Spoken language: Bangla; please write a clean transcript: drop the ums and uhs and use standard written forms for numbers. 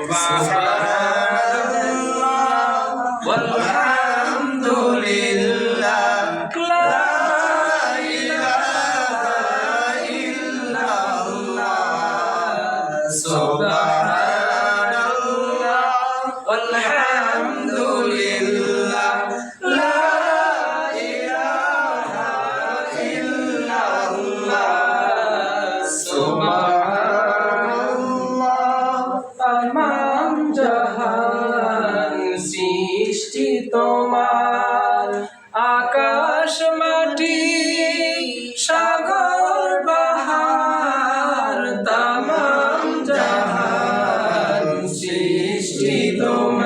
সুবহানাল্লাহ ওয়ালহামদুলিল্লাহ লা ইলাহা ইল্লাল্লাহ সুবহানাল্লাহ ওয়ালহামদুলিল্লাহ লা ইলাহা ইল্লাল্লাহ সুবহানাল্লাহ তামাম জাহান সৃষ্টি তোমার আকাশ মাটি সাগর বাহার তামাম জাহান সৃষ্টি তোমার